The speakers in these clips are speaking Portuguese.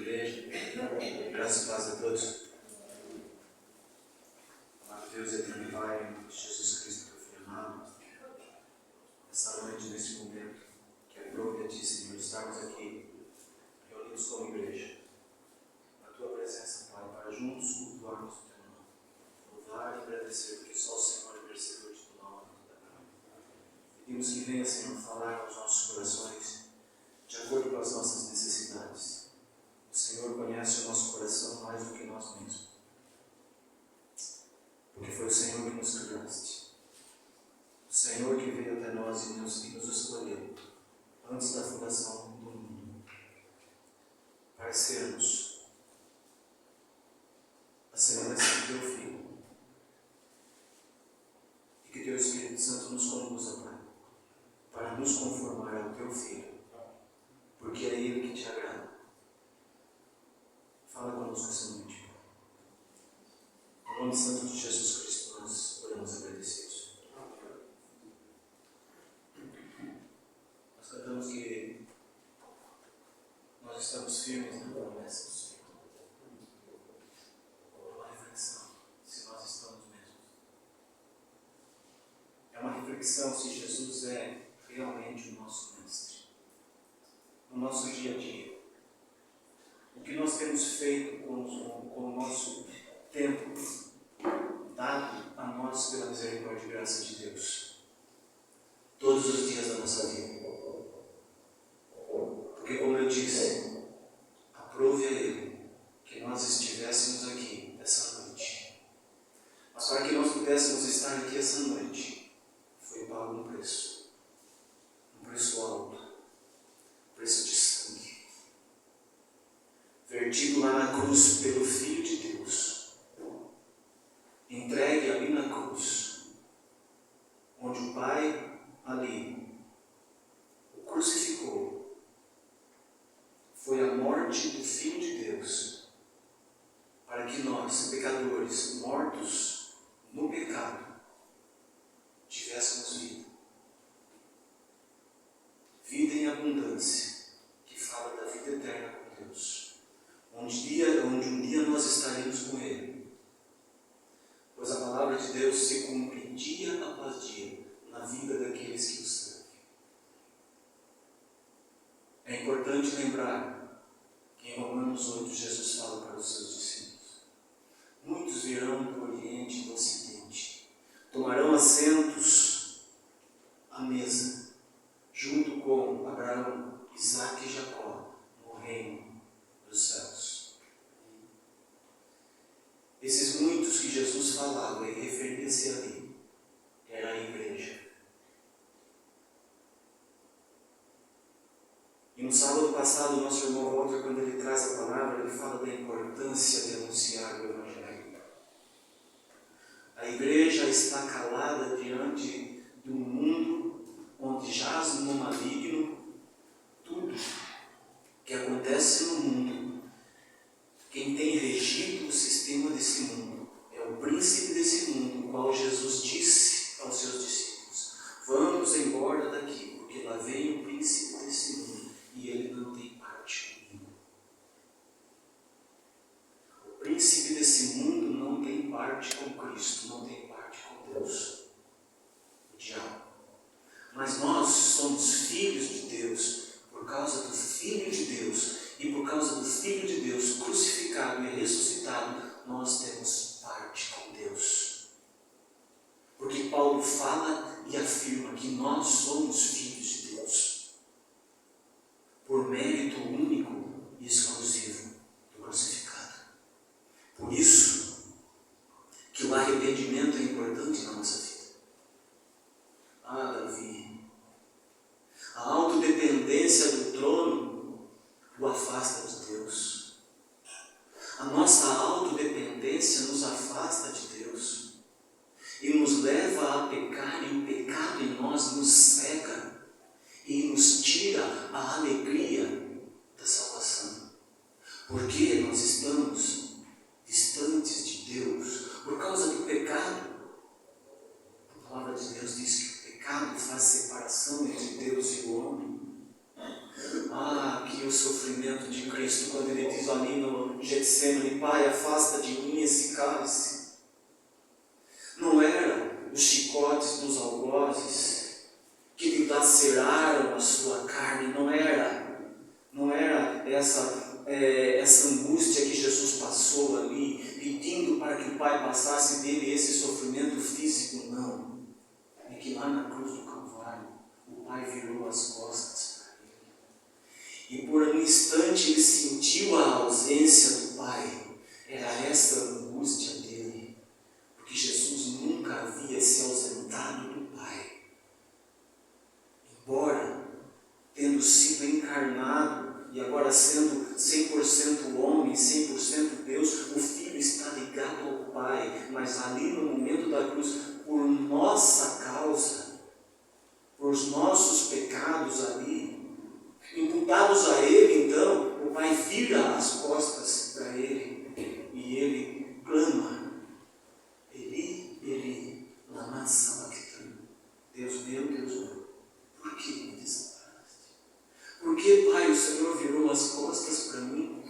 igreja, graças e paz a todos. Amado Deus e eterno Pai, Jesus Cristo, teu Filho amado, nessa noite, nesse momento, que aprove a Ti, Senhor, estarmos aqui, reunidos como igreja, na Tua presença, Pai, para juntos cultuarmos o Teu nome, louvar e agradecer, porque só o Senhor é merecedor de toda honra e toda glória. Pedimos que venha, Senhor, falar aos nossos corações, de acordo com as nossas necessidades. O Senhor conhece o nosso coração mais do que nós mesmos. Porque foi o Senhor que nos criaste. O Senhor que veio até nós e nos escolheu antes da fundação do mundo para sermos a semelhança do Teu Filho. E que Teu Espírito Santo nos conduza, Pai, para nos conformar ao Teu Filho. Porque é Ele que Te agrada. Fala conosco essa noite. No nome santo de Jesus Cristo, nós oramos agradecidos. Nós cantamos que nós estamos firmes na promessa do Senhor. Uma reflexão, se nós estamos mesmo. É uma reflexão se Jesus é realmente o nosso mestre. No nosso dia a dia. O que nós temos feito com o nosso tempo dado a nós pela misericórdia e graça de Deus. Todos os dias da nossa vida. Porque, como eu disse, aprove a Ele que nós estivéssemos aqui essa noite. Mas para que nós pudéssemos estar aqui essa noite, foi pago um preço. Um preço alto. Um preço de sangue. Vertido lá na cruz pelo Filho de Deus, entregue ali na cruz, onde o Pai ali o crucificou, foi a morte do Filho de Deus, para que nós, pecadores, mortos no pecado, tivéssemos vida. Vida em abundância, que fala da vida eterna com Deus. Onde um dia nós estaremos com Ele. Pois a palavra de Deus se cumpre dia após dia na vida daqueles que o servem. É importante lembrar que em Romanos 8 Jesus fala para os seus discípulos: muitos virão do Oriente e do Ocidente, tomarão assentos à mesa, junto com Abraão, Isaque e Jacó, no reino dos céus. Esses muitos que Jesus falava e referia-se ali, era a igreja. E no sábado passado, o nosso irmão Walter, quando ele traz a palavra, ele fala da importância de anunciar o Evangelho. A igreja está calada diante de um mundo onde jaz no maligno tudo que acontece no mundo. Quem tem regido o sistema desse mundo é o príncipe desse mundo, o qual Jesus disse aos seus discípulos: vamos embora daqui, porque lá vem o príncipe desse mundo e ele não tem parte comigo. O príncipe desse mundo não tem parte com Cristo, não tem parte com Deus, o diabo. Mas nós somos filhos de Deus por causa do Filho de Deus. E por causa do Filho de Deus crucificado e ressuscitado, nós temos parte com Deus. Porque Paulo fala e afirma que nós somos filhos de Deus, por mérito único e exclusivo do crucificado. Por isso que o arrependimento é importante na nossa vida. Ah, Davi, a autodependência do trono o afasta de Deus. A nossa autodependência nos afasta de Deus e nos leva a pecar, e o pecado em nós nos cega e nos tira a alegria da salvação. Porque nós estamos distantes de Deus por causa do pecado. o Pai passasse dele esse sofrimento físico, não. É que lá na cruz do Calvário, o Pai virou as costas para ele. E por um instante ele sentiu a ausência do Pai. Era esta a angústia dele. Porque Jesus nunca havia se ausentado do Pai. Embora tendo sido encarnado e agora sendo 100% homem, 100% Deus, o Filho está ligado ao Pai, mas ali no momento da cruz, por nossa causa, por os nossos pecados ali, imputados a Ele, então, o Pai vira as costas para Ele e Ele clama: Eli, Eli, lama sabachthani. Deus meu, por que me desamparaste? Por que, Pai, o Senhor virou as costas para mim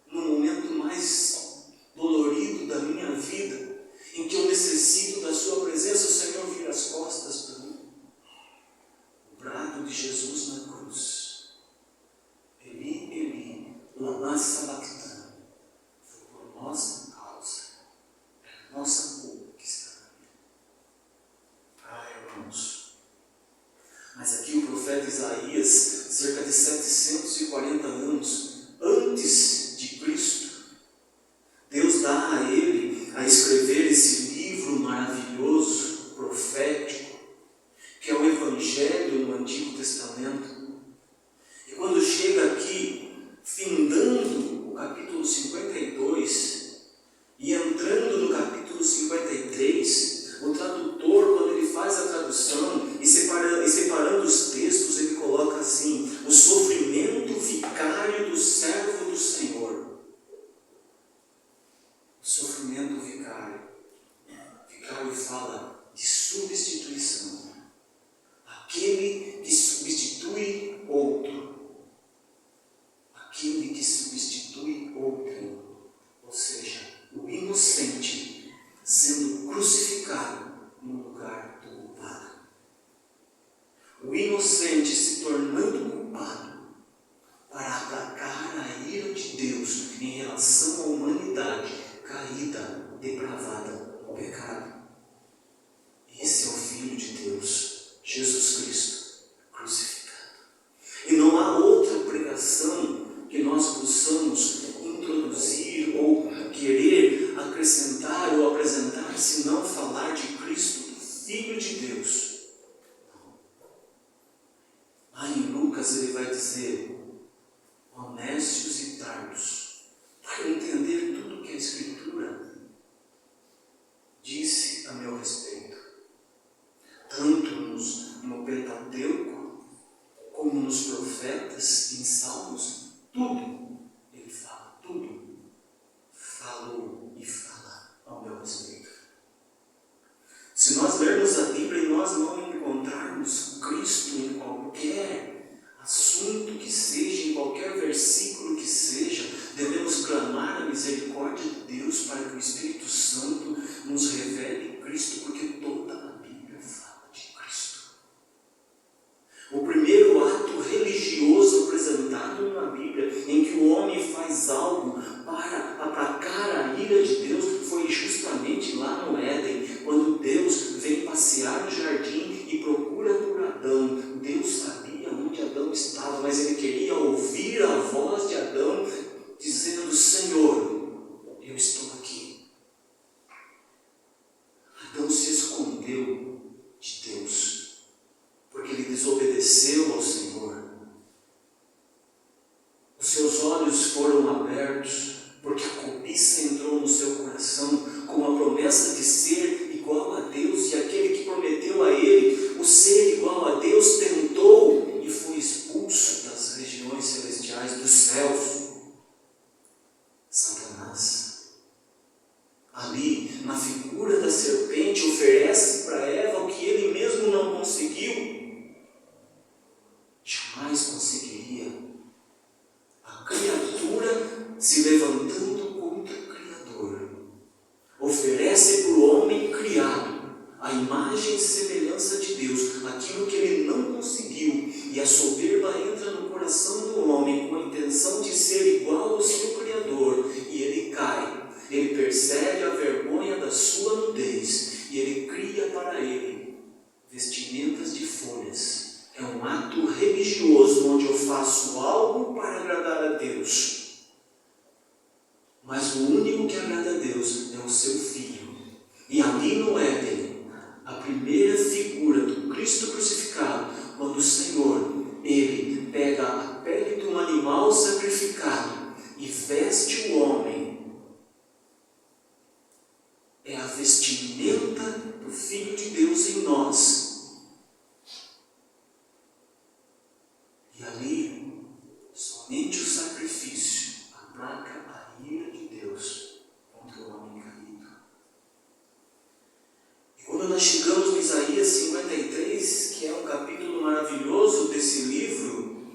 no momento mais dolorido da minha vida, em que eu necessito da Sua presença? O Senhor vira as costas para mim. O brado de Jesus na cruz: Eli, Eli, lama sabachthani, foi por nossa causa, é a nossa culpa que está na vida. Irmãos, mas aqui o profeta Isaías, cerca de 740 anos antes de Cristo, Deus dá a ele a escrever esse livro maravilhoso, profético, que é o Evangelho no Antigo Testamento. E quando chega aqui, findando o capítulo 52 e entrando no capítulo 53, o tradutor, quando ele faz a tradução e separando os textos, ele coloca assim: o sofrimento vicário do servo do Senhor. O sofrimento vicário. Vicário fala de substituição. Aquele que substitui outro. Aquele que substitui outro. Ou seja, o inocente sendo crucificado no lugar do culpado. O inocente se tornando culpado para aplacar a ira de Deus em relação à humanidade caída, depravada no pecado. Esse é o Filho de Deus, Jesus Cristo, crucificado. E não há outra pregação que nós possamos introduzir ou querer acrescentar ou apresentar, se não falar de Cristo, Filho de Deus. Lá em Lucas ele vai dizer: honestos e tardos, para entender tudo que a Escritura disse a meu respeito, tanto no Pentateuco, como nos profetas e em Salmos, tudo, ele fala, tudo, falou e fala ao meu respeito. Se nós lermos a Bíblia e nós não encontrarmos Cristo em qualquer assunto que seja, em qualquer versículo que seja, devemos clamar a misericórdia de Deus para que o Espírito Santo nos revele Cristo, porque toda a Bíblia fala de Cristo. O primeiro ato religioso apresentado na Bíblia, em que o homem faz algo para aplacar a ira de Deus, foi justamente lá no Éden, quando Deus vem passear no jardim e procura por Adão. Deus sabia onde Adão estava, mas ele queria ouvir a voz de Adão dizendo: Senhor, eu estou aqui. Adão se escondeu de Deus, porque ele desobedeceu ao Senhor. Os seus olhos foram abertos, porque a cobiça entrou no seu coração, com a promessa de ser igual a Deus, e aquele que prometeu a ele o ser igual a Deus tentou e foi expulso das regiões celestiais, dos céus. Satanás, ali na figura da serpente, oferece para Eva o que ele mesmo não conseguiu, jamais conseguiria. A criatura se levantando contra o Criador, oferece para o homem criado a imagem e semelhança de Deus, aquilo que ele não conseguiu, e a soberba entra no coração do homem com a intenção de ser igual ao seu Criador, e ele cai, ele percebe a vergonha é a vestimenta do Filho de Deus em nós. E ali, somente o sacrifício aplaca a ira de Deus contra o homem caído. E quando nós chegamos no Isaías 53, que é um capítulo maravilhoso desse livro,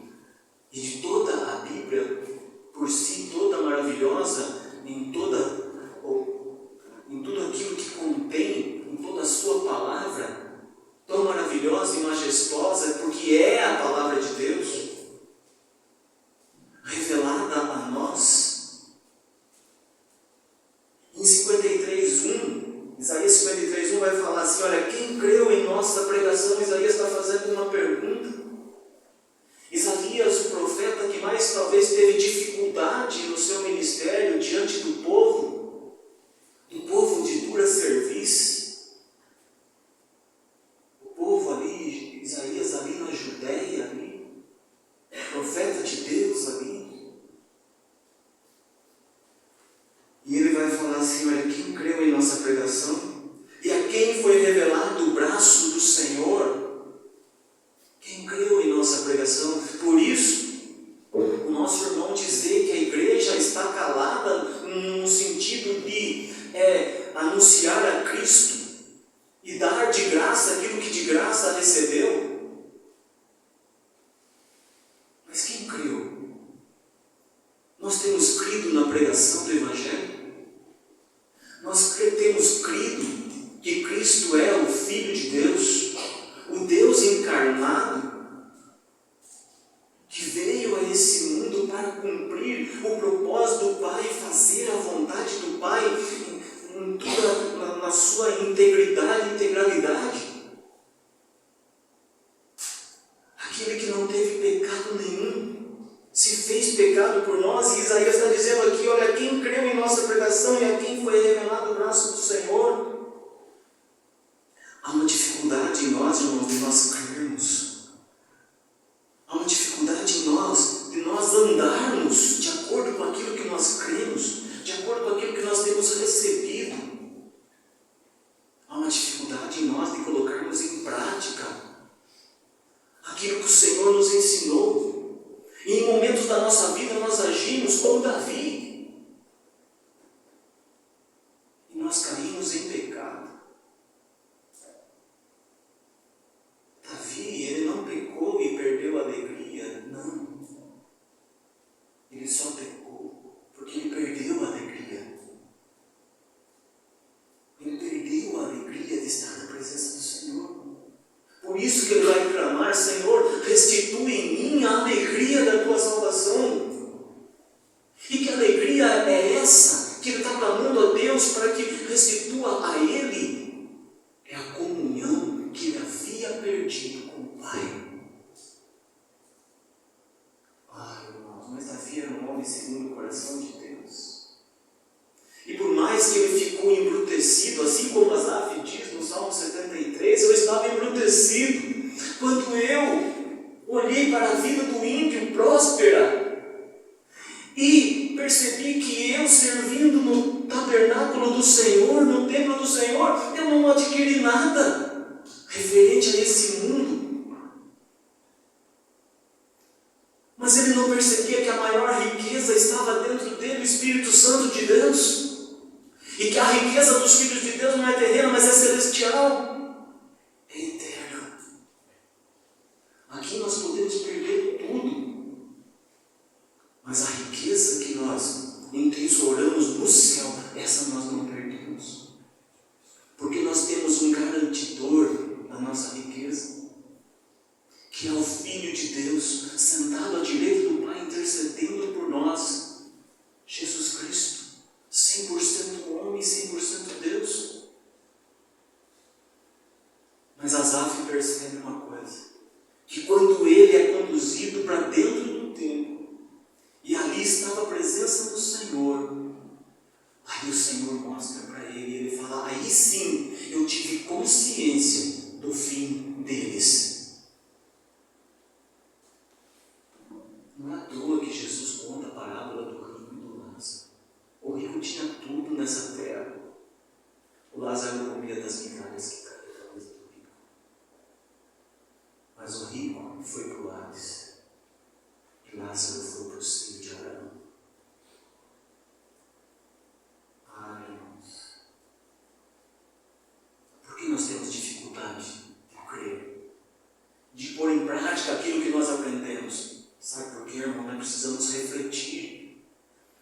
e de toda a Bíblia, por si toda maravilhosa, em tudo aquilo que contém, em toda a sua palavra, tão maravilhosa e majestosa, porque é a palavra de Deus, revelada a nós. Em 53:1, Isaías 53:1 vai falar assim, olha, quem creu em nossa pregação? Isaías está fazendo uma pergunta. Isaías, o profeta que mais talvez teve dificuldade no seu ministério diante do povo de dura serviço, o povo ali, Isaías ali na Judéia, ali, profeta de Deus ali. E ele vai falar assim, olha, quem creu em nossa pregação? E a quem foi revelado o braço do Senhor? Quem creu em nossa pregação? Por isso, o nosso irmão dizer que a igreja está calada no sentido de anunciar a Cristo e dar de graça aquilo que de graça recebeu. Mas quem creu? Nós temos crido na pregação do Evangelho? Nós temos crido que Cristo é o Filho de Deus, o Deus encarnado, que veio a esse mundo para cumprir o propósito do Pai, fazer a vontade do Pai em toda, na sua integridade e integralidade. Aquele que não teve pecado nenhum, se fez pecado por nós, e Isaías está dizendo aqui, olha, quem creu em nossa pregação e a quem foi revelado o braço do Senhor. Há uma dificuldade em nós, irmãos, de nós crermos. Há uma dificuldade em nós, de nós andarmos de acordo com aquilo que nós cremos, de acordo com aquilo que nós temos recebido. Há uma dificuldade em nós de colocarmos em prática aquilo que o Senhor nos ensinou. E em momentos da nossa vida nós agimos como Davi. E nós caímos em pecado. Davi, ele não pecou e perdeu a alegria, não. Ele só pecou porque ele perdeu a alegria. Ele perdeu a alegria de estar na presença do Senhor. Por isso que ele vai clamar, Senhor, restitui em mim a alegria da tua salvação. E que alegria é essa que ele está clamando a Deus para que restitua a ele? É a comunhão que ele havia perdido com o Pai. Irmãos, mas Davi era um homem segundo o coração de Deus. E por mais que ele ficou embrutecido, assim como Asaf diz no Salmo 73, eu estava embrutecido quando eu olhei para a vida do ímpio próspera e percebi que eu, servindo no tabernáculo do Senhor, no templo do Senhor, eu não adquiri nada referente a esse mundo. Mas ele não percebia que a maior riqueza estava dentro dele, o Espírito Santo de Deus. E que a riqueza dos filhos de Deus não é terrena, mas é celestial. É eterna. Aqui nós podemos perder tudo. Mas a riqueza que nós entesouramos no céu, essa nós não perdemos. Porque nós temos um garantidor da nossa riqueza, que é o Filho de Deus, sentado à direita do Pai, intercedendo por nós, Jesus Cristo, 100% homem e 100% Deus. Mas Asaf percebe uma coisa, que quando ele é conduzido para dentro do templo, e ali estava a presença do Senhor, aí o Senhor mostra para ele, e ele fala, aí sim, eu tive consciência do fim deles. Não é à toa que Jesus conta a parábola do rico e do Lázaro. O rico tinha tudo nessa terra. Lázaro não comia das migalhas que caíam da mesa do rico. Mas o rico foi para o Hades. E Lázaro foi para o seio de Abraão. Ah, irmãos. Por que nós temos dificuldade de crer? De pôr em prática aquilo que nós aprendemos? Sabe por quê, irmão? Nós precisamos refletir.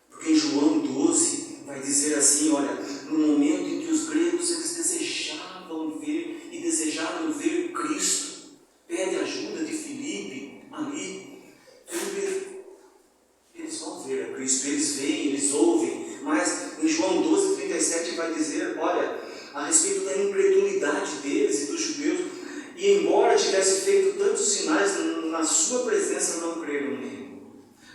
Porque em João 12 vai dizer assim, olha, no momento em que os gregos eles desejavam ver e desejaram ver Cristo, pede ajuda de Filipe ali, eles vão ver a Cristo, eles veem, eles ouvem, mas em João 12:37 vai dizer, olha, a respeito da incredulidade deles e dos judeus, e embora tivesse feito tantos sinais na sua presença, não creram nele.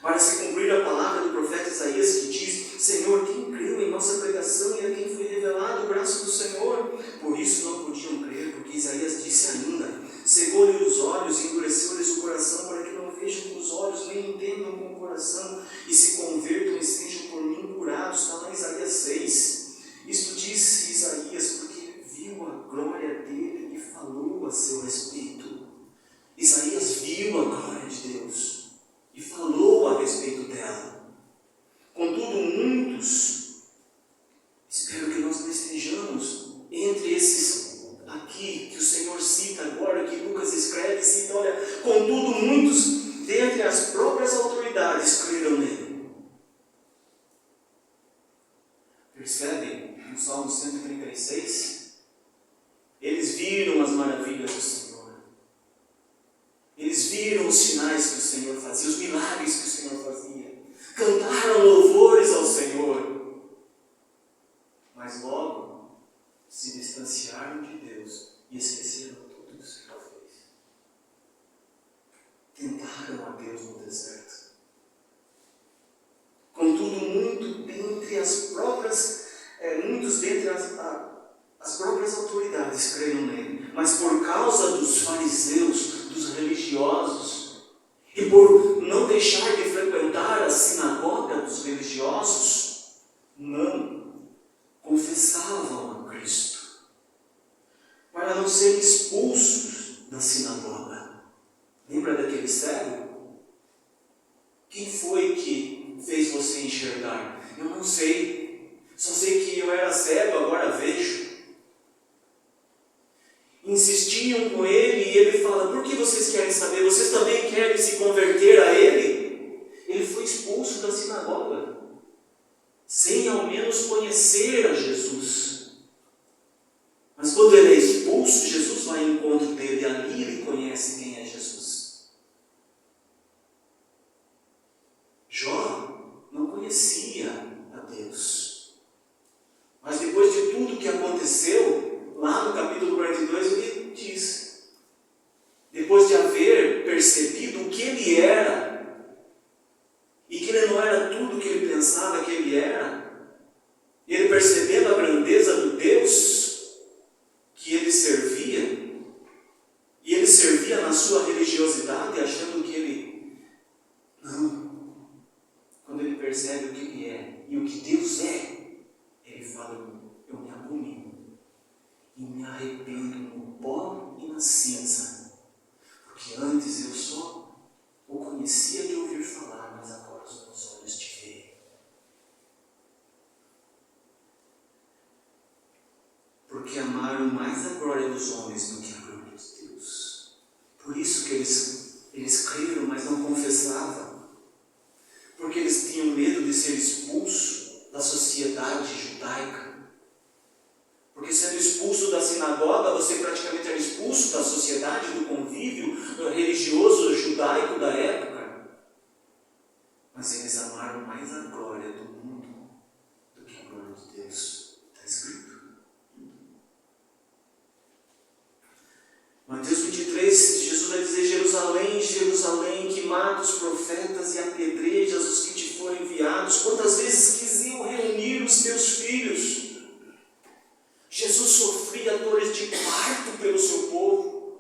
Para se cumprir a palavra do profeta Isaías que diz, Senhor, quem creu em nossa pregação e a quem foi revelado o braço do Senhor? Por isso não podiam crer, porque Isaías disse ainda, cegou-lhe os olhos e endureceu-lhes o coração, para que não vejam com os olhos, nem entendam com o coração, e se convertam e sejam por mim curados. Está lá em Isaías 6. Isto disse Isaías porque viu a glória dele e falou a seu respeito. Isaías viu a glória de Deus e falou a respeito dela. Contudo, muitos, espero que nós não estejamos entre esses aqui que o Senhor cita agora, que Lucas escreve, cita, olha, contudo, muitos dentre as próprias autoridades creram nele. Percebem? No Salmo 136, eles viram as maravilhas do Senhor. Eles viram os sinais que o Senhor fazia, os milagres que o Senhor fazia. Cantaram louvores ao Senhor. Mas logo se distanciaram de Deus e esqueceram tudo que o Senhor fez. Tentaram a Deus no deserto. Contudo, muitos dentre as próprias autoridades creram nele, mas por causa dos fariseus, dos religiosos, e por não deixar de frequentar a sinagoga dos religiosos, não confessavam a Cristo, para não serem expulsos da sinagoga. Lembra daquele cego? Quem foi que fez você enxergar? Eu não sei. Só sei que eu era cego, agora vejo. Insistiam com ele e ele fala, por que vocês querem saber? Vocês também querem se converter a ele? Ele foi expulso da sinagoga, sem ao menos conhecer a Jesus. Mas quando ele é expulso, Jesus vai ao encontro dele e ali ele conhece quem é Jesus. Jó não conhecia a Deus. Mas depois de tudo que aconteceu, lá no capítulo 42, ele diz, depois de haver percebido o que ele era, e que ele não era tudo o que ele pensava que ele era, ele percebendo a grandeza do Deus que ele servia, e ele servia na sua religiosidade, achando que ele... Não. Quando ele percebe o que ele é e o que Deus é, ele fala, eu me abomino e me arrependo no pó e na cinza, porque antes eu só o conhecia de ouvir falar, mas agora os meus olhos te veem. Porque amaram mais a glória dos homens do que a glória de Deus. Por isso que eles creram, mas não confessavam. Porque eles tinham medo de ser expulsos da sociedade judaica. Porque sendo expulso da sinagoga, você praticamente era expulso da sociedade, do convívio religioso judaico da época. Mas eles amaram mais a glória do mundo do que a glória de Deus. Está escrito. Mateus 23, Jesus vai dizer, Jerusalém, Jerusalém, que mata os profetas e apedrejas os que te foram enviados. Quantas vezes quis eu reunir os teus filhos? Jesus sofria dores de parto pelo seu povo,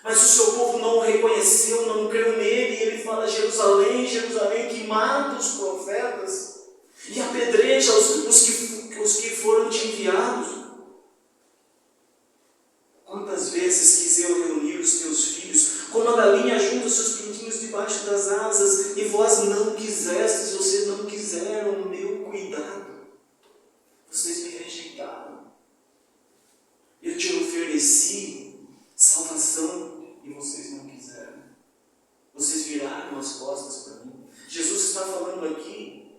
mas o seu povo não o reconheceu, não creu nele, e ele fala, Jerusalém, Jerusalém, que mata os profetas e apedreja os que foram te enviados. uma galinha junta os seus pintinhos debaixo das asas, e vós não quisestes, vocês não quiseram o meu cuidado. Vocês me rejeitaram. Eu te ofereci salvação e vocês não quiseram. Vocês viraram as costas para mim. Jesus está falando aqui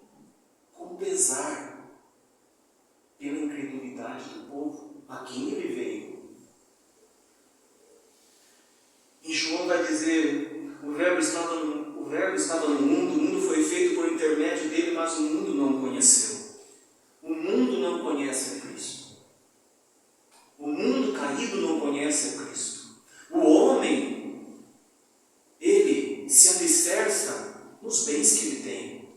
com pesar pela incredulidade do povo a quem ele veio. Em João vai dizer, o verbo estava no mundo, o mundo foi feito por intermédio dele, mas o mundo não o conheceu. O mundo não conhece a Cristo. O mundo caído não conhece a Cristo. O homem, ele se alicerça nos bens que ele tem.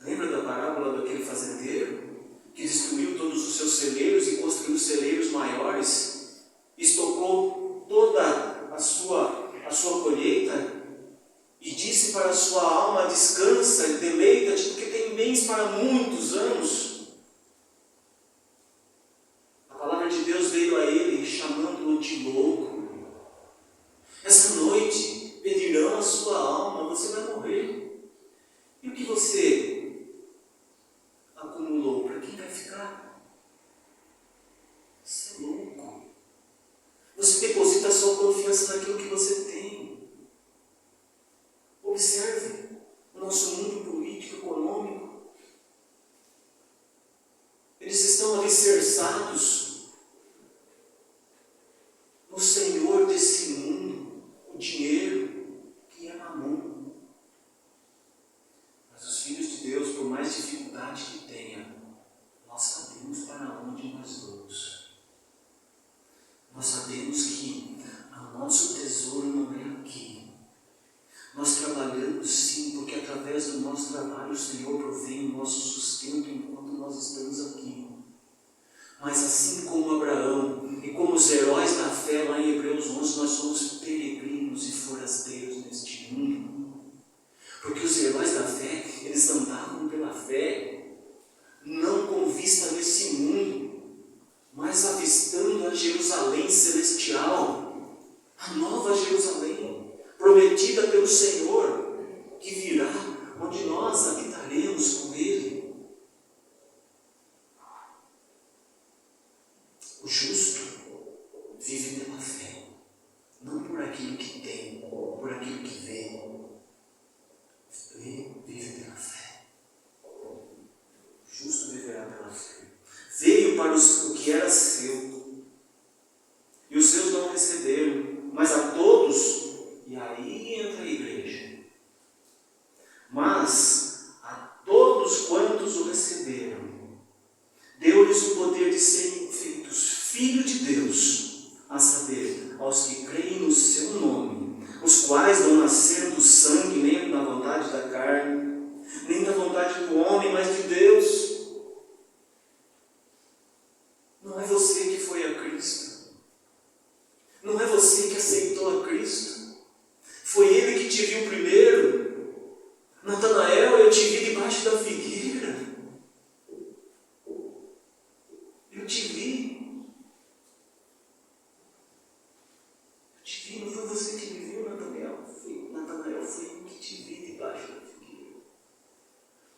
Lembra da parábola daquele fazendeiro que destruiu todos os seus celeiros e construiu celeiros maiores? Estocou toda a sua colheita e disse para a sua alma: descansa, deleita-te, porque tem bens para muitos anos. A palavra de Deus veio a ele chamando-o de louco. Essa noite pedirão a sua alma: você vai morrer. E o que você acumulou, para quem vai ficar? Você é louco. Você deposita a sua confiança naquilo que você tem. Observe o nosso mundo político, econômico. Eles estão alicerçados no Senhor desse mundo, o dinheiro, que é Mamon. Mas os filhos de Deus, por mais dificuldade que tenha, nós sabemos para onde nós vamos. Nós sabemos que o nosso tesouro não é aqui. Nós trabalhamos sim, porque através do nosso trabalho o Senhor provém o nosso sustento enquanto nós estamos aqui. Mas assim como Abraão e como os heróis da fé lá em Hebreus 11, nós somos peregrinos e forasteiros neste mundo. Porque os heróis da fé, eles andavam pela fé, não com vista nesse mundo, mas avistando a Jerusalém celestial, a nova Jerusalém, prometida pelo Senhor, que virá, onde nós habitaremos com Ele. O justo vive pela fé, não por aquilo que tem, por aquilo que vê. Ele vive pela fé. O justo viverá pela fé. Veio para o que era seu, e os seus não receberam, mas a todos, e aí entra a igreja, mas a todos quantos o receberam, deu-lhes o poder de serem feitos filhos de Deus, a saber, aos que creem no seu nome, os quais não nasceram do sangue, nem da vontade da carne, nem da vontade do homem, mas de Deus. Não é você que foi a Cristo. Não é você que aceitou a Cristo. Foi Ele que te viu primeiro. Natanael, eu te vi debaixo da figueira. Eu te vi. Eu te vi, não foi você que me viu, Natanael. Natanael foi eu que te vi debaixo da figueira.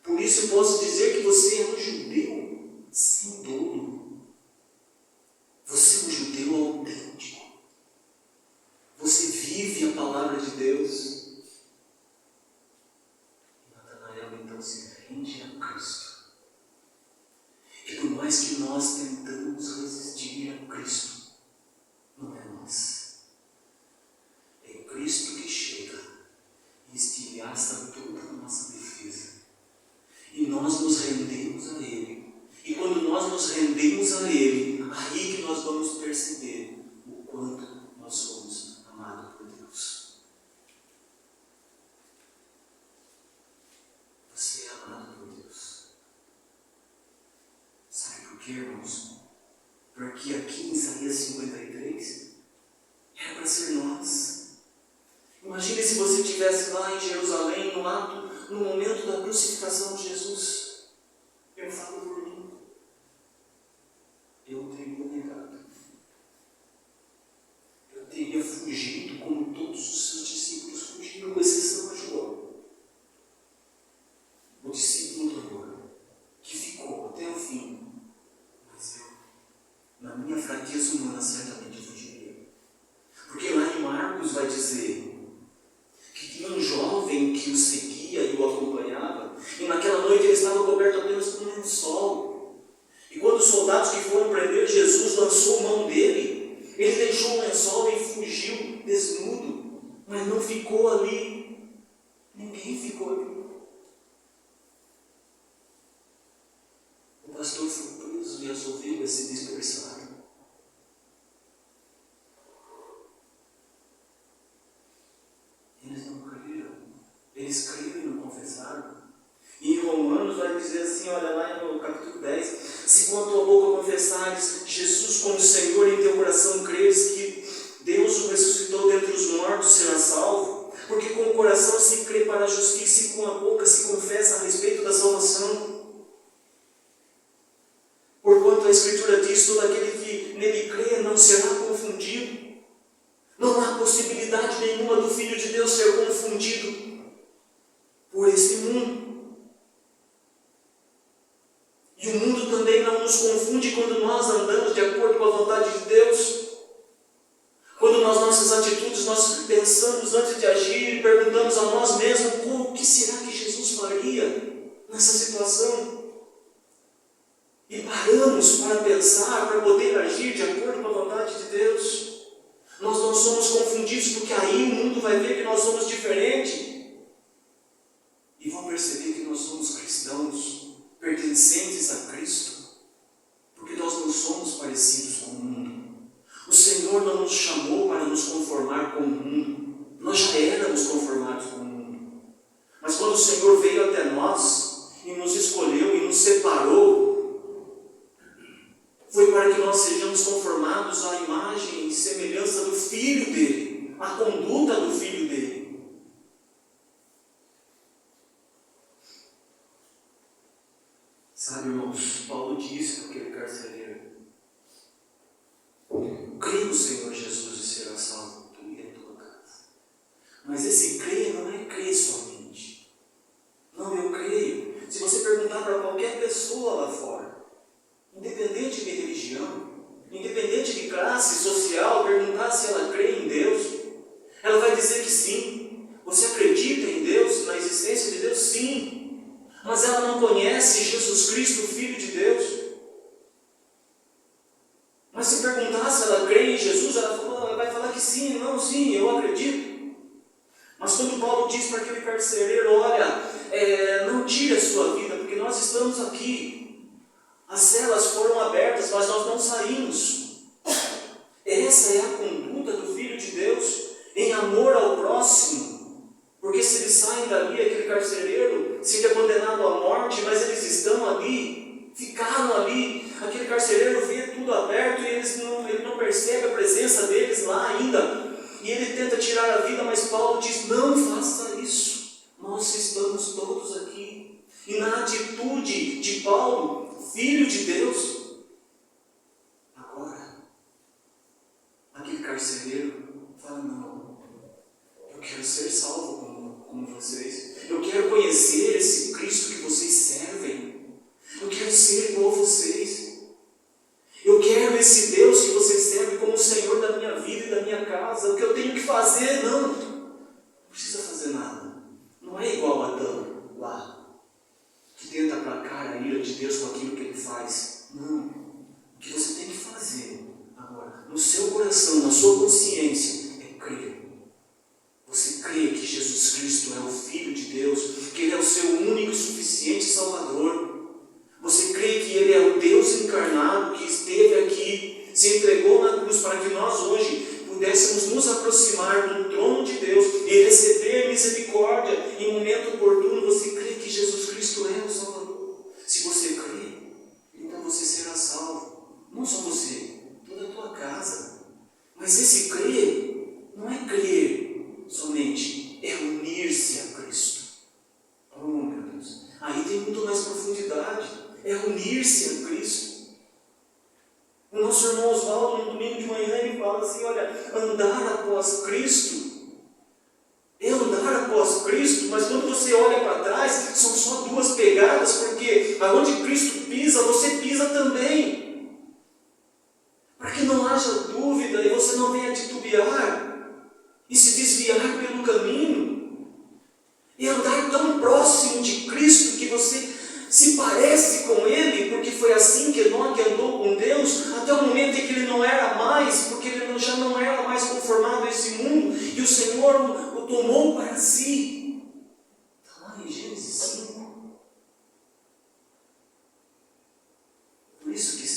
Por isso eu posso dizer que você é um judeu sem dolo. Você é um judeu autêntico. Você vive a palavra de Deus. E Natanael então se rende a Cristo. E por mais que nós tentamos resistir a Cristo, não é nós. É Cristo que chega e estilhaça toda a nossa defesa. E nós nos rendemos a Ele. E quando nós nos rendemos a Ele, aí que nós vamos perceber o quanto nós somos amados por Deus. Você é amado por Deus. Sabe por quê, irmãos? Porque aqui em Isaías 53 era para ser nós. Imagine se você estivesse lá em Jerusalém, no momento da crucificação de Jesus. Eu falo por mim. Eu teria negado. Eu teria fugido minha fraqueza humana certamente fugiria. Porque lá em Marcos vai dizer que tinha um jovem que o seguia e o acompanhava, e naquela noite ele estava coberto apenas com um lençol. E quando os soldados que foram prender Jesus lançou mão dele, ele deixou o lençol e fugiu desnudo, mas não ficou ali. Ninguém ficou ali. O pastor foi preso e as ovelhas se dispersaram. Eles não creram. Eles creram e não confessaram. E em Romanos vai dizer assim, olha lá no capítulo 10, se com a tua boca confessares Jesus como Senhor e em teu coração creres que Deus o ressuscitou dentre os mortos, será salvo. Porque com o coração se crê para a justiça e com a boca se confessa a respeito da salvação. Porquanto a Escritura diz, todo aquele que nele crê não será confundido. Não há possibilidade nenhuma do Filho de Deus ser confundido por esse mundo. E o mundo também não nos confunde quando nós andamos de acordo com a vontade de Deus. Quando nas nossas atitudes nós pensamos antes de agir e perguntamos a nós mesmos o que será que Jesus faria nessa situação. E paramos para pensar, para poder agir de acordo com a vontade de Deus. Nós não somos confundidos, porque aí o mundo vai ver que nós somos diferentes. E vão perceber que nós somos cristãos, pertencentes a Cristo. Porque nós não somos parecidos com o mundo. O Senhor não nos chamou para nos conformar com o mundo. Nós já éramos conformados com o mundo. Mas quando o Senhor veio até nós, e nos escolheu e nos separou, foi para que nós sejamos conformados à imagem e semelhança do Filho dele, à conduta do Filho dele. Sabe, irmãos, Paulo disse para aquele carcereiro: crê no Senhor Jesus e será salvo, tu e a tua casa. Mas esse crer não é crer somente. Não, eu creio. Se você perguntar para qualquer pessoa lá fora, independente de religião, independente de classe social, perguntar se ela crê em Deus, ela vai dizer que sim. Você acredita em Deus, na existência de Deus? Sim. Mas ela não conhece Jesus Cristo, o Filho de Deus. Mas se perguntar se ela crê em Jesus, ela vai falar que sim, não, sim, eu acredito. Mas quando Paulo diz para aquele carcereiro, olha, não tire a sua vida, porque nós estamos aqui. As celas foram abertas, mas nós não saímos. Essa é a conduta do Filho de Deus, em amor ao próximo. Porque se eles saem dali, aquele carcereiro seria condenado à morte, mas eles estão ali, ficaram ali. Aquele carcereiro vê tudo aberto e ele não percebe a presença deles lá ainda. E ele tenta tirar a vida, mas Paulo diz, não faça isso. Nós estamos todos aqui. E na atitude de Paulo, Filho de Deus, agora, aquele carcereiro fala, não, eu quero ser salvo como vocês, eu quero conhecer esse Cristo que vocês servem, eu quero ser igual a vocês, eu quero esse Deus que vocês servem como o Senhor da minha vida e da minha casa. O que eu tenho que fazer? Não precisa fazer nada, não é igual a Adão lá, que tenta aplacar a ira de Deus com aquilo que ele faz. Não. O que você tem que fazer agora, no seu coração, na sua consciência, é crer. Você crê que Jesus Cristo é o Filho de Deus, que Ele é o seu único e suficiente Salvador. Você crê que Ele é o Deus encarnado, que esteve aqui, se entregou na cruz para que nós hoje pudéssemos nos aproximar do trono de Deus e receber misericórdia em momento oportuno. Você crê que Jesus Cristo é o Salvador? Se você crê, então você será salvo. Não só você, toda a tua casa. Mas esse crer não é crer somente, é unir-se a Cristo. Oh, meu Deus, aí tem muito mais profundidade. É unir-se a Cristo. O nosso irmão Oswaldo, no domingo de manhã, ele fala assim, olha, andar após Cristo é andar após Cristo, mas quando você olha para trás, são só duas pegadas, porque aonde Cristo pisa, você pisa também. haja dúvida e você não venha titubear e se desviar pelo caminho e andar tão próximo de Cristo que você se parece com Ele, porque foi assim que Enoque andou com Deus, até o momento em que ele não era mais, porque ele já não era mais conformado a esse mundo, e o Senhor o tomou para si. Está lá em Gênesis 5. Por isso que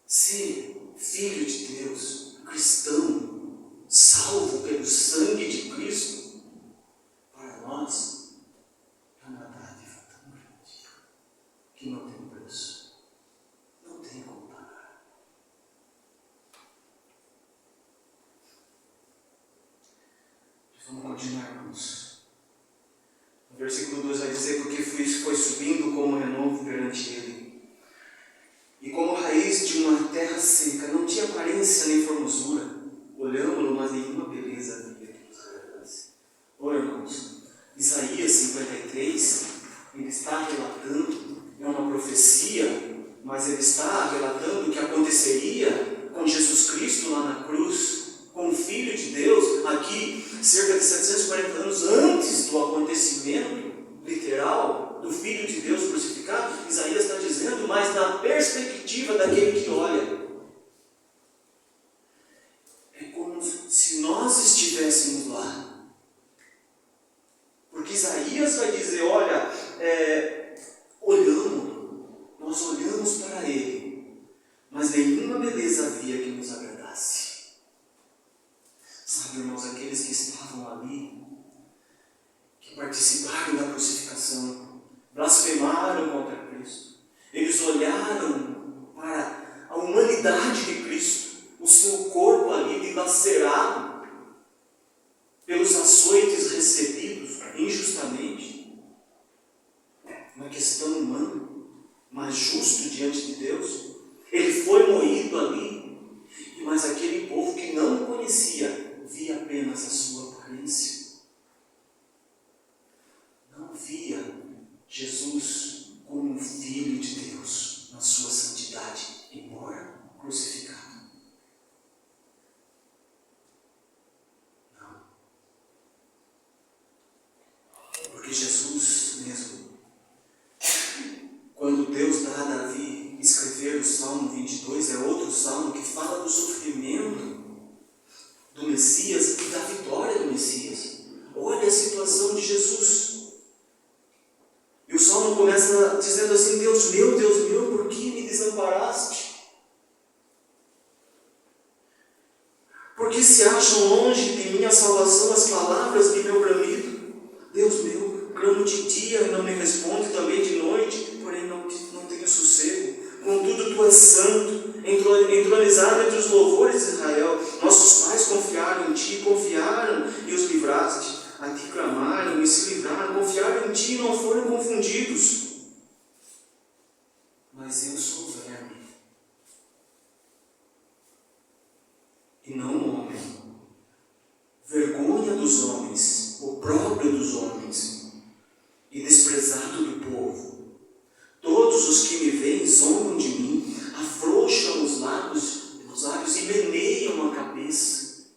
ser filho de Deus, cristão, salvo pelo sangue de Cristo, para nós é uma dádiva tão grande que não tem preço, não tem como pagar. Vamos continuar, irmãos. O versículo 2 vai dizer: porque foi subindo como renovo perante ele, e como raiz de uma terra seca, não tinha aparência nem formosura, olhamos-lo, mas nenhuma beleza havia que nos agradasse. Ora, irmãos, Isaías 53, ele está relatando, é uma profecia, mas ele está relatando o que aconteceria com Jesus Cristo lá na cruz, com o Filho de Deus, aqui, cerca de 740 anos antes do acontecimento literal do Filho de Deus crucificado. Isaías está dizendo, mas na perspectiva daquele que olha. É como se nós estivéssemos lá. Porque Isaías vai dizer, olha, nós olhamos para ele, mas nenhuma beleza havia que nos agradasse. Sabe, irmãos, aqueles que estavam ali, que participaram da crucificação, blasfemaram contra Cristo, eles olharam para a humanidade de Cristo, o seu corpo ali dilacerado pelos açoites recebidos injustamente, uma questão humana, mas justo diante de Deus. Ele foi moído ali, mas aquele povo que não o conhecia via apenas a sua aparência. Não via Jesus como um filho de Deus na sua santidade, embora crucificado. Não. Porque Jesus mesmo, quando Deus dá a Davi escrever o Salmo 22, é outro salmo que fala do sofrimento do Messias e da vitória do Messias. Olha a situação de Jesus. E o salmo começa dizendo assim: Deus meu, por que me desamparaste? Porque se acham longe de minha salvação as palavras de meu bramido? Deus meu, clamo de dia e não me responde, também de noite, porém não tenho sossego. Contudo, tu és santo, entronizado entre os louvores de Israel. Nossos pais confiaram em ti, confiaram e os livraste. A ti clamaram e se livraram, confiaram em ti e não foram confundidos. Mas eu sou verme, e não homem, vergonha dos homens, opróbrio dos homens, e desprezado do povo. Todos os que me veem zombam de mim, afrouxam os lábios e meneiam a cabeça.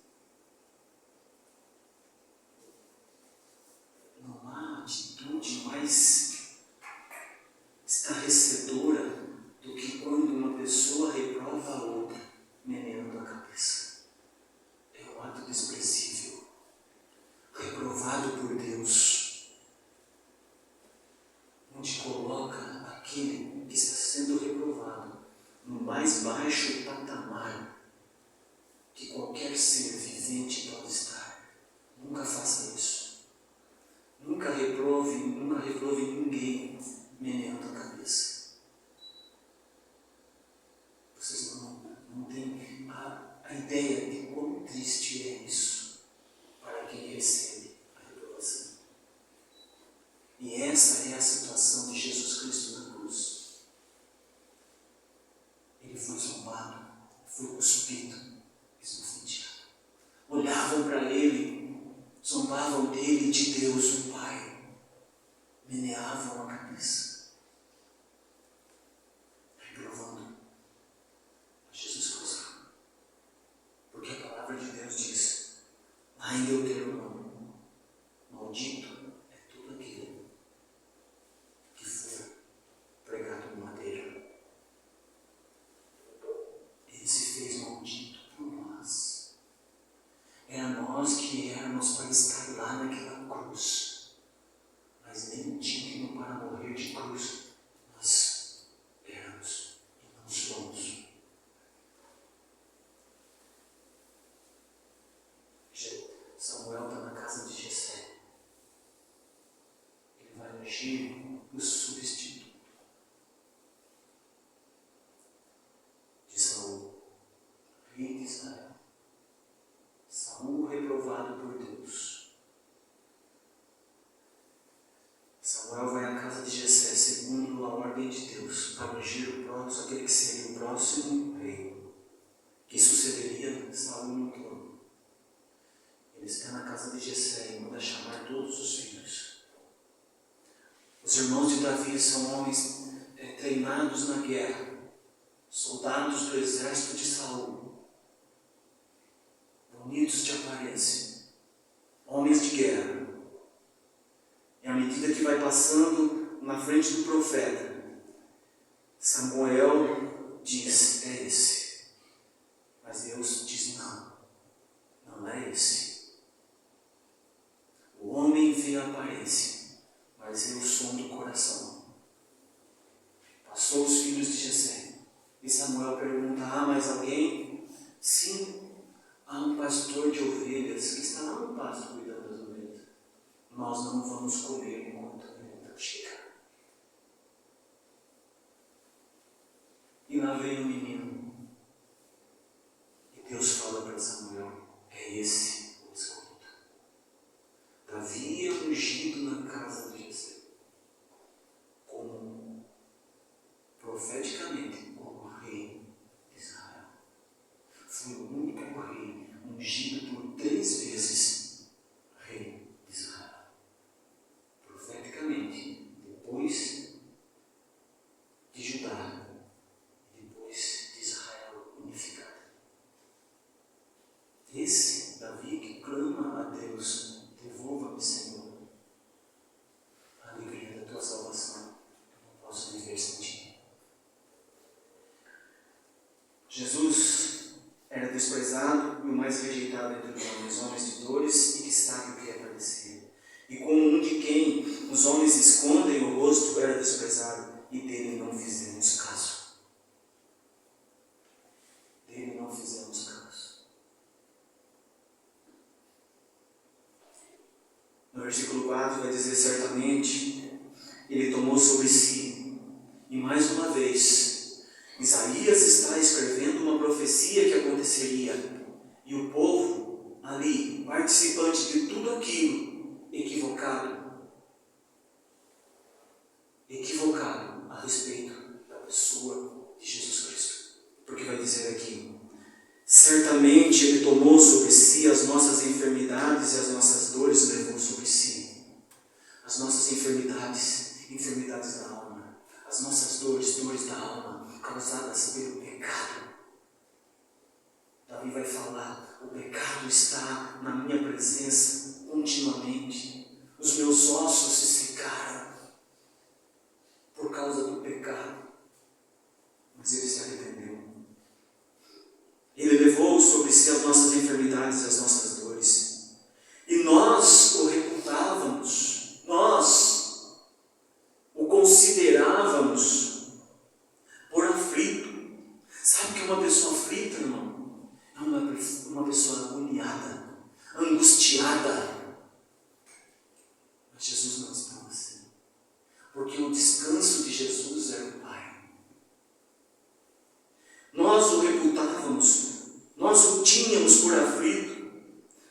Não há atitude mais estarrecedora do que quando uma pessoa reprova a outra, meneando a cabeça. É um ato desprezível, reprovado por Deus, onde coloca aquele que está sendo reprovado no mais baixo patamar que qualquer ser vivente pode estar. Nunca faça isso. Nunca reprove ninguém meneando a cabeça. Vocês não têm a ideia de quão triste é isso para quem recebe a reprovação. E essa é a situação de Jesus Cristo na cruz. Ele foi zombado, foi cuspido, esbofeteado. Olhavam para ele, zombavam dele, de Deus, o Pai, meneavam a cabeça. são homens treinados na guerra, soldados do exército de Saul, bonitos de aparência, homens de guerra. E à medida que vai passando na frente do profeta, Samuel diz: é esse. Mas Deus diz: não é esse. O homem vê a aparência, mas eu sondo o coração. Passou os filhos de Jessé. E Samuel pergunta: mais alguém? Sim, há um pastor de ovelhas que está lá no pasto cuidando das ovelhas. Nós não vamos comer enquanto ele não chegar. E lá vem o menino. E Deus fala para Samuel: é esse o escolhido. Davi é ungido na casa de Jessé, como profeticamente, como rei de Israel. Foi o único rei ungido por 3 vezes rei de Israel. Profeticamente, depois de Judá, depois de Israel unificado. Esse Davi que clama a Deus: devolva-me, Senhor, a alegria da tua salvação. Eu não posso viver sem ti. Jesus era desprezado e o mais rejeitado entre os homens de dores e que sabe o que é padecer. E como um de quem os homens escondem o rosto, era desprezado, e dele não fizemos caso. Dele não fizemos caso. No versículo 4 vai dizer: certamente ele tomou sobre si. E mais uma vez, Isaías está escrevendo uma profecia que aconteceria. E o povo ali, participante de tudo aquilo, equivocado a respeito da pessoa de Jesus Cristo. Porque vai dizer aqui: certamente ele tomou sobre si as nossas enfermidades e as nossas dores levou sobre si. As nossas enfermidades da alma, as nossas dores da alma, causadas pelo pecado. Davi vai falar: o pecado está na minha presença continuamente. Os meus ossos se secaram por causa do pecado. Mas ele se arrependeu. Ele levou sobre si as nossas enfermidades e as nossas dores. E nós o reputávamos, nós o considerávamos por aflito. Sabe o que é uma pessoa aflita, irmão? É uma pessoa agoniada, angustiada. Mas Jesus não estava assim. Porque o descanso de Jesus era o Pai. Nós o reputávamos, nós o tínhamos por aflito,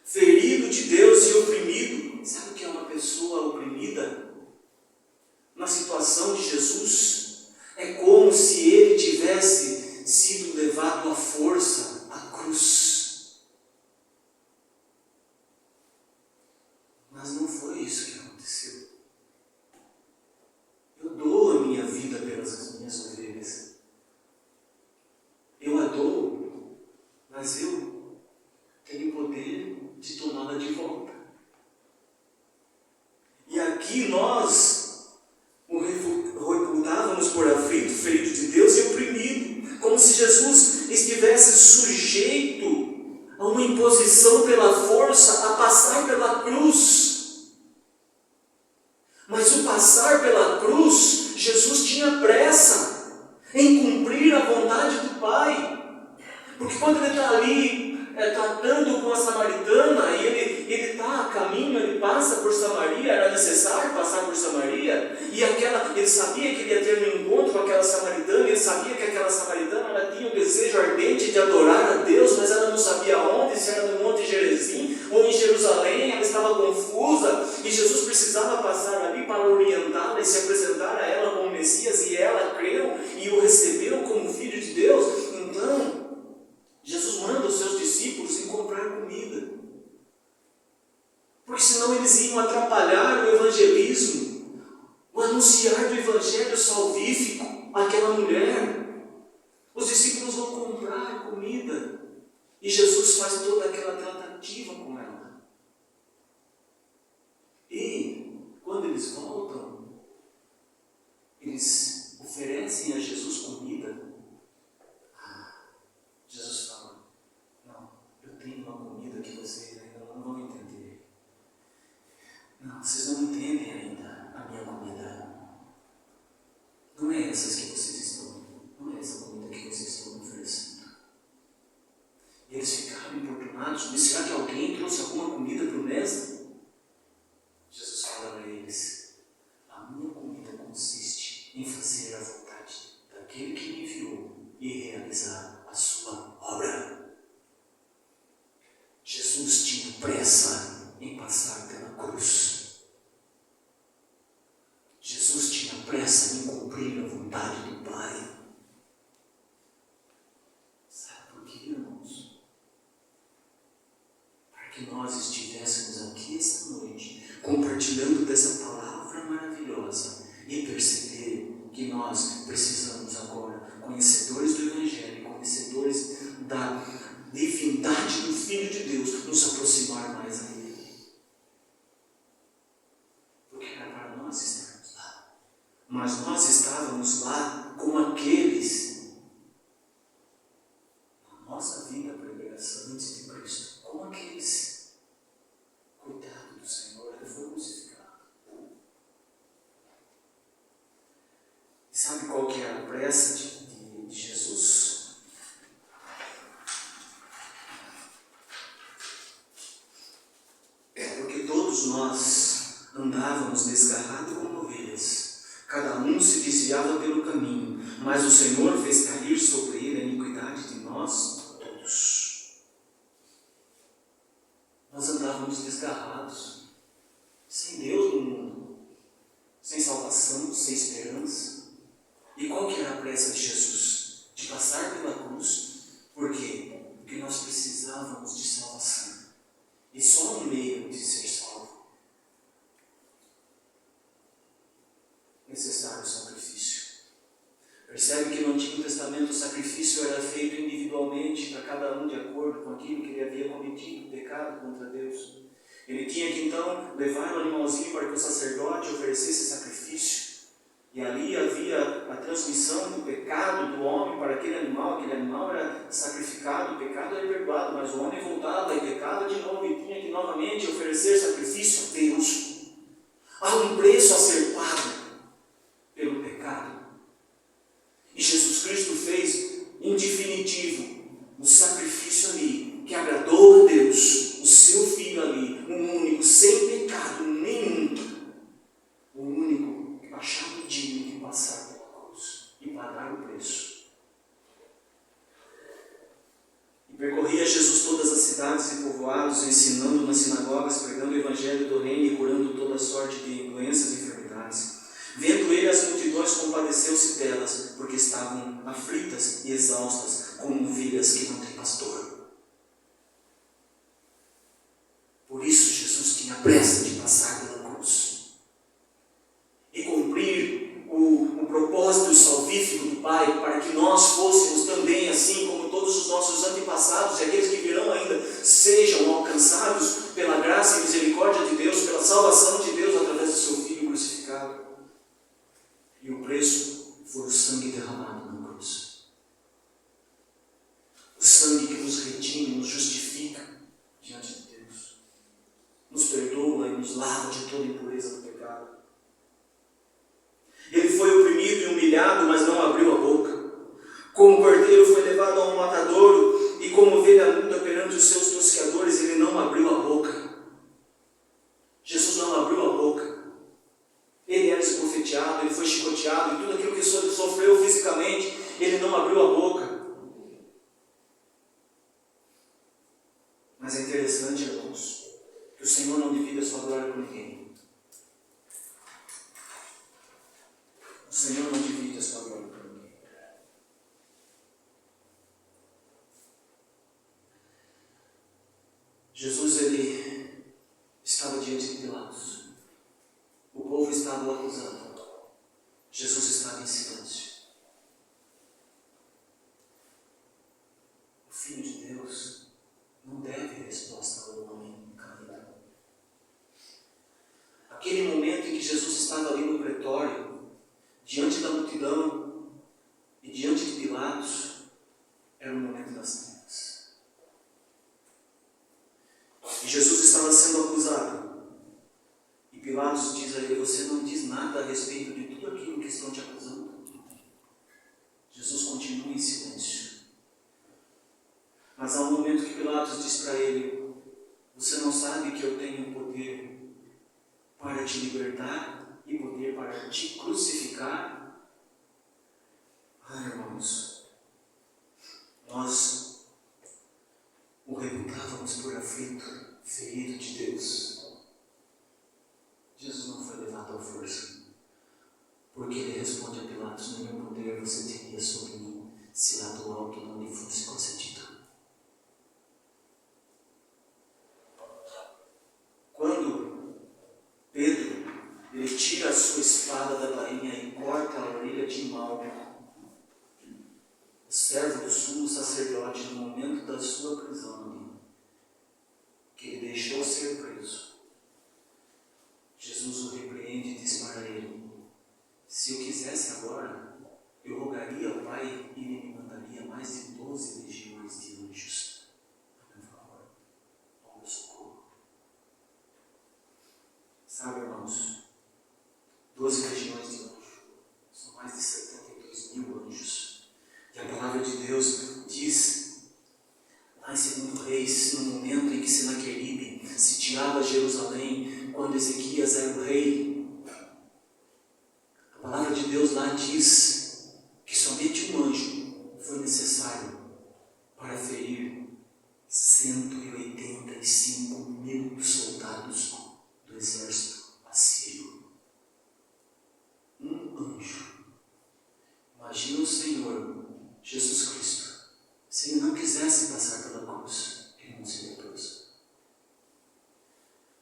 ferido de Deus e oprimido. Sabe o que é uma pessoa oprimida? Na situação de Jesus, é como se ele tivesse sido levado à força à cruz. Mas não foi isso que aconteceu. Eu dou a minha vida pelas minhas ovelhas. Eu a dou, mas eu tenho o poder de tomá-la de volta. E aqui nós o reputávamos por aflito, ferido de Deus e oprimido, como se Jesus estivesse sujeito a uma imposição pela força, a passar pela cruz. Mas o passar pela cruz, Jesus tinha pressa em cumprir a vontade do Pai. Porque quando ele está ali tratando com a samaritana, e ele está a caminho, ele passa por Samaria, era necessário passar por Samaria, e ele sabia que ele ia ter um encontro com aquela samaritana, ele sabia que aquela samaritana ela tinha um desejo ardente de adorar a Deus, mas ela não sabia onde, se era no Monte Gerizim ou em Jerusalém, ela estava confusa, e Jesus precisava passar ali para orientá-la e se apresentar a ela como Messias, e ela creu e o recebeu como Filho de Deus. Então, Jesus manda os seus discípulos ir comprar comida, porque senão eles iam atrapalhar o evangelismo, o anunciar do evangelho salvífico àquela mulher. Os discípulos vão comprar comida e Jesus faz toda aquela tratativa com ela. E quando eles voltam, eles oferecem a Jesus comida. Jesus fala: não, eu tenho uma comida que vocês ainda não vão entender. Não, vocês não entendem ainda a minha comida. Não é essas que vocês estão, não é essa comida que vocês estão oferecendo. E eles ficaram importunados. Mas será que alguém trouxe alguma comida para o mestre? Jesus fala para eles: a minha comida consiste em fazer a vontade daquele que me enviou e realizar a sua obra. Jesus tinha pressa em passar pela cruz. Jesus tinha pressa em cumprir a vontade do Pai. Sabe por quê, irmãos? Para que nós estivéssemos aqui essa noite, compartilhando dessa palavra maravilhosa e perceber que nós precisamos agora, conhecedores do Evangelho, conhecedores da divindade do Filho de Deus, nos aproximar mais a Ele. Porque era para nós estarmos lá. Mas nós estávamos lá com aqueles, na nossa vida pregressa antes de Cristo, com aqueles. Coitado do Senhor, Ele foi crucificado. E sabe qual que era a pressa de Jesus? É porque todos nós andávamos desgarrados como ovelhas, cada um se desviava pelo caminho, mas o Senhor fez cair sobre ele a iniquidade de nós todos. Nós andávamos desgarrados, sem Deus no mundo, sem salvação, sem esperança. E qual que era a pressa de Jesus? De passar pela cruz. Por quê? Porque nós precisávamos de salvação. E só um meio de ser salvo. Necessário o sacrifício. Percebe que no Antigo Testamento o sacrifício era feito individualmente para cada um de acordo com aquilo que ele havia cometido, pecado contra Deus. Ele tinha que então levar um animalzinho para que o sacerdote oferecesse sacrifício. E ali havia a transmissão do pecado do homem para aquele animal era sacrificado, o pecado era perdoado, mas o homem voltava e pecava de novo e tinha que novamente oferecer sacrifício a Deus. Há um preço a ser pago pelo pecado. E Jesus Cristo fez em definitivo o sacrifício ali, que agradou a Deus, o seu Filho ali, um único, sem pecado nenhum, o único achado digno de passar pela cruz e pagar o preço. E percorria Jesus todas as cidades e povoados, ensinando nas sinagogas, pregando o evangelho do reino e curando toda sorte de doenças e enfermidades. Vendo ele as multidões, compadeceu-se delas, porque estavam aflitas e exaustas, como ovelhas que não têm pastor. Por isso Jesus tinha pressa de passar pela cruz e cumprir o propósito salvífico do Pai, para que nós fôssemos também, assim como todos os nossos antepassados e aqueles que virão ainda, sejam alcançados pela graça e misericórdia de Deus, pela salvação de Deus através do seu Filho crucificado. E o preço foi o sangue derramado na cruz. O sangue que nos redime, nos justifica diante de Deus, nos perdoa e nos lava de toda impureza do pecado. Ele foi oprimido e humilhado, mas não abriu a boca. Como cordeiro foi levado a um matadouro, e como ovelha muda perante os seus tosqueadores, ele não abriu a boca. Jesus não abriu a boca. Ele era esbofeteado, ele foi chicoteado, e tudo aquilo que ele sofreu fisicamente, ele não abriu a boca. Mas é interessante, irmãos, que o Senhor não divide a sua glória com ninguém. O Senhor não divide a sua glória com ninguém. Jesus, ele estava diante de Pilatos. O povo estava o acusando. Jesus estava em silêncio. O Filho de Deus não deve resposta ao homem caído. Aquele momento em que Jesus estava ali no pretório, diante da multidão e diante de Pilatos, era o momento das trevas. E Jesus estava sendo acusado. E Pilatos diz a ele: você não diz nada a respeito de tudo aquilo que estão te acusando? Jesus continua em silêncio. Mas há um momento que Pilatos diz para ele: você não sabe que eu tenho poder para te libertar e poder para te crucificar? Irmãos, nós o reputávamos por aflito, ferido de Deus. Jesus não foi levado à força, porque ele responde a Pilatos: nenhum poder você teria sobre mim, se lá do alto não lhe fosse concedido. Quando Pedro ele tira a sua espada da bainha e corta a orelha de Malco, o servo do sumo sacerdote, no momento da sua prisão, que ele deixou ser preso, Jesus o repreende e diz para ele: se eu quisesse agora, eu rogaria ao Pai e ele me mandaria mais de 12 legiões de anjos a meu favor, ao meu socorro. Sabe, irmãos, 12 legiões de anjos são mais de 72.000 anjos. E a palavra de Deus diz, lá em 2 Reis, no momento em que Senaqueribe sitiava Jerusalém, quando Ezequias era o rei, a palavra de Deus lá diz que somente um anjo foi necessário para ferir 185.000 soldados do exército assírio. Um anjo. Imagina o Senhor Jesus Cristo, se ele não quisesse passar pela cruz, ele não seria preso.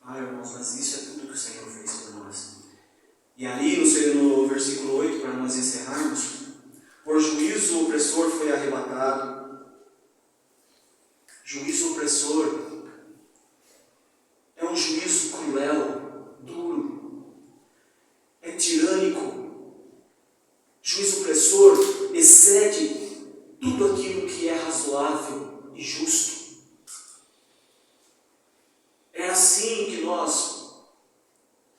Irmãos, mas isso é tudo que o Senhor fez por nós. E aí, no versículo 8, para nós encerrarmos: por juízo o opressor foi arrebatado. Juízo opressor é um juízo cruel, duro, é tirânico. Juízo opressor excede tudo aquilo que é razoável e justo. É assim que nós,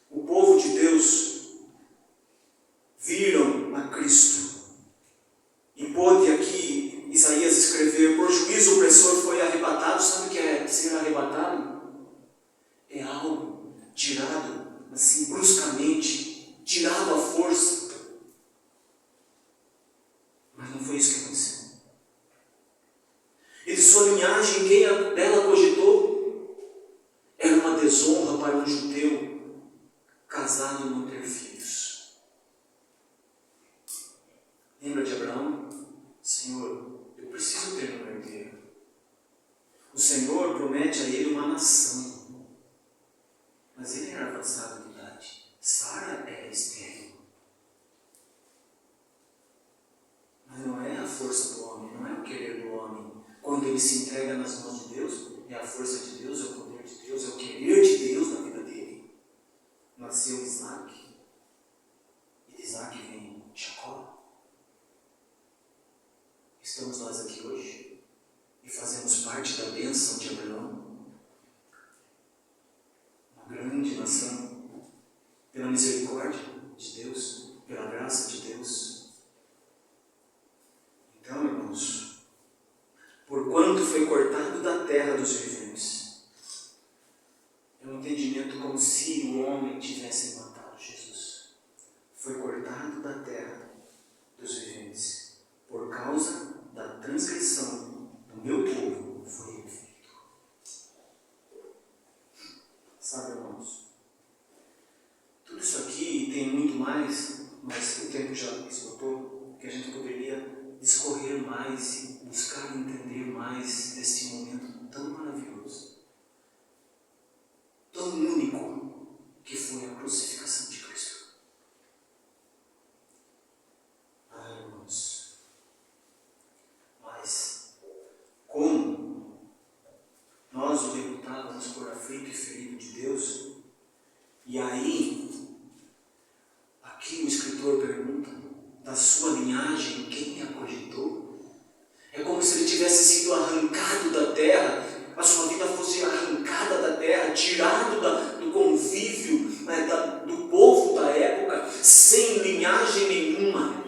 o povo de Deus, viram a Cristo. E pôde aqui Isaías escrever: por juízo o opressor foi arrebatado. Sabe o que é ser arrebatado? É algo tirado assim bruscamente, tirado à força. Mas não foi isso que aconteceu. E de sua linhagem, quem dela cogitou? Era uma desonra para um judeu casado não ter filhos. Lembra de Abraão? Senhor, eu preciso ter um herdeiro. O Senhor promete a ele uma nação, mas ele era avançado de idade. Sara era estéril. Mas não é a força do homem, não é o querer do homem. Quando ele se entrega nas mãos de Deus, é a força de Deus, é o poder de Deus, é o querer de Deus na vida dele. Nasceu Isaac, e de Isaac vem Jacó. Estamos nós aqui hoje e fazemos parte da bênção de Abraão, uma grande nação, pela misericórdia de Deus, pela graça de Deus. Então, irmãos, porquanto foi cortado da terra dos viventes, é um entendimento como se o homem tivesse matado Jesus. Foi cortado da terra dos viventes, por causa da transgressão do meu povo foi ele feito. Sabe, irmãos, tudo isso aqui tem muito mais, mas o tempo já esgotou, que a gente poderia discorrer mais e buscar entender mais desse momento tão maravilhoso. linhagem, quem a cogitou? É como se ele tivesse sido arrancado da terra, a sua vida fosse arrancada da terra, tirado do convívio, né, do povo da época, sem linhagem nenhuma.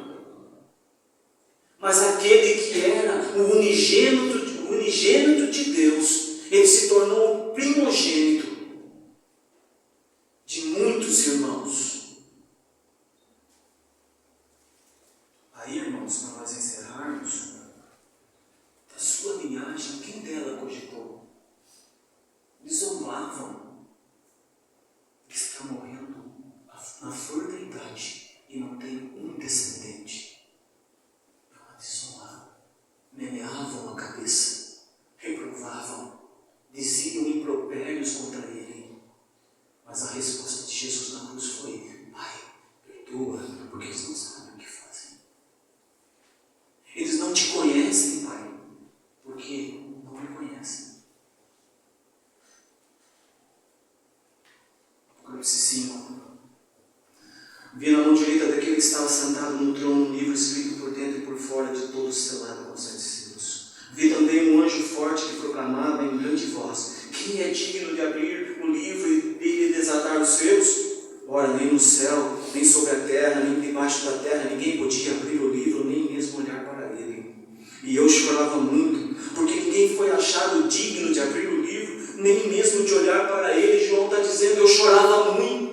Mas aquele que era o unigênito de Deus, ele se tornou o primogênito de muitos irmãos. Aí, irmãos, para nós encerrarmos, da sua linhagem, quem dela cogitou? Eles zombavam. Ele está morrendo na flor da idade e não tem um descendente. É uma desonra. Meneavam a cabeça, reprovavam, diziam impropérios contra ele. Mas a resposta de Jesus na cruz foi: Pai, perdoa, porque eles não sabem o que fazem. Eles não te conhecem, Pai, porque não me conhecem. Apocalipse 5. Vi na mão direita daquele que estava sentado no trono um livro escrito por dentro e por fora, de todo selado com 7 selos. Vi também um anjo forte que proclamava em grande voz: Quem é digno de abrir o livro e de desatar os selos? Ora, nem no céu, nem sobre a terra, nem debaixo da terra, ninguém podia abrir o livro, nem mesmo olhar para ele. E eu chorava muito, porque ninguém foi achado digno de abrir o livro, nem mesmo de olhar para ele. João está dizendo: eu chorava muito.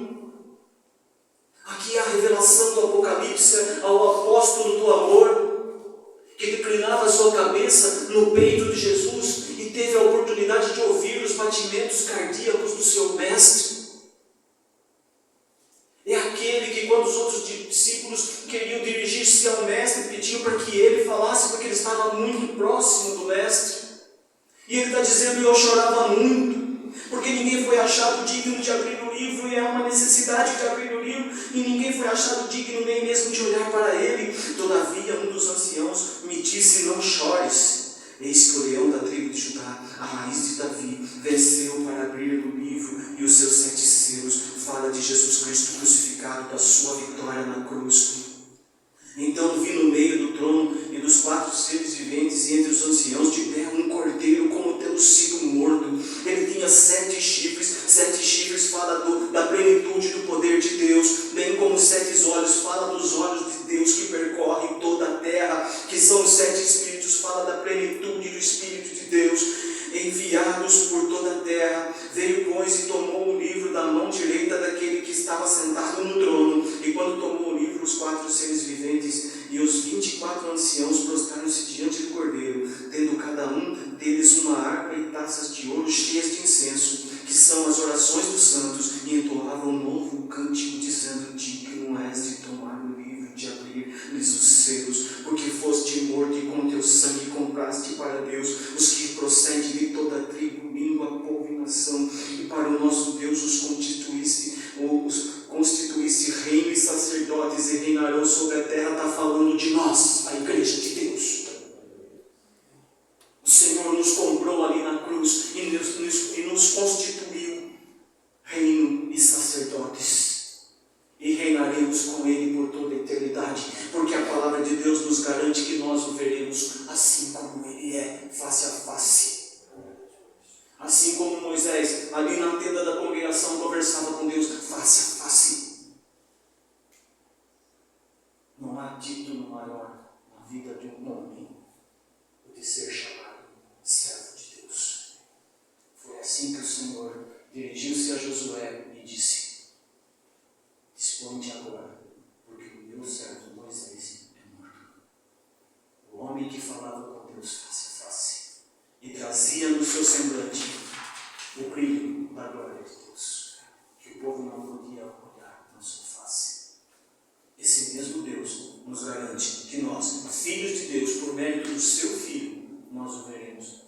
Aqui é a revelação do Apocalipse ao apóstolo do amor, que declinava a sua cabeça no peito de Jesus e teve a oportunidade de ouvir os batimentos cardíacos do seu mestre. É aquele que, quando os outros discípulos queriam dirigir-se ao mestre, pediam para que ele falasse, porque ele estava muito próximo do mestre. E ele está dizendo: eu chorava muito, porque ninguém foi achado digno de abrir o livro, e é uma necessidade de abrir o livro, e ninguém foi achado digno nem mesmo de olhar para ele. Todavia, um dos anciãos me disse: não chores. Eis que o leão da tribo de Judá, a raiz de Davi, venceu para abrir o livro e os seus 7 selos. Fala de Jesus Cristo crucificado, da sua vitória na cruz. Então vi no meio do trono e dos 4 seres viventes e entre os anciãos de pé um cordeiro como tendo sido morto. Ele tinha 7 chifres. 7 chifres fala da plenitude do poder de Deus, bem como 7 olhos, fala dos olhos de Deus que percorrem toda a terra, que são os 7 espíritos, fala da plenitude do Espírito de Deus, enviados por toda a terra. Veio, pois, e tomou o livro da mão direita daquele que estava sentado no trono. E quando tomou o livro, os 4 seres viventes e os 24 anciãos prostraram-se diante do cordeiro, tendo cada um deles uma harpa e taças de ouro cheias de incenso, que são as orações dos santos, e entoavam um novo cântico, dizendo: digno és de tomar o livro, de abrir-lhes os selos, porque foste morto e com teu sangue compraste para Deus os que procedem de toda tribo, língua, povo e nação, e para o nosso Deus os constituísse reino e sacerdotes, e reinarão sobre a terra. Está falando de nós, a igreja de Deus. O Senhor nos comprou ali na cruz e nos constituiu reino e sacerdotes. E reinaremos com Ele por toda a eternidade, porque a palavra de Deus nos garante que nós o veremos assim como Ele é, face a face. Assim como Moisés, ali na tenda da congregação, conversava com Deus face a face. Não há título maior na vida de um homem do que ser chamado servo de Deus. Foi assim que o Senhor dirigiu-se a Josué e disse: dispõe-te agora, porque o meu servo Moisés é morto. O homem que falava com Deus face a face e trazia no seu semblante o brilho da glória de Deus, que o povo não podia olhar na sua face. Esse mesmo Deus nos garante que nós, filhos de Deus, por mérito do seu Filho, nós o veremos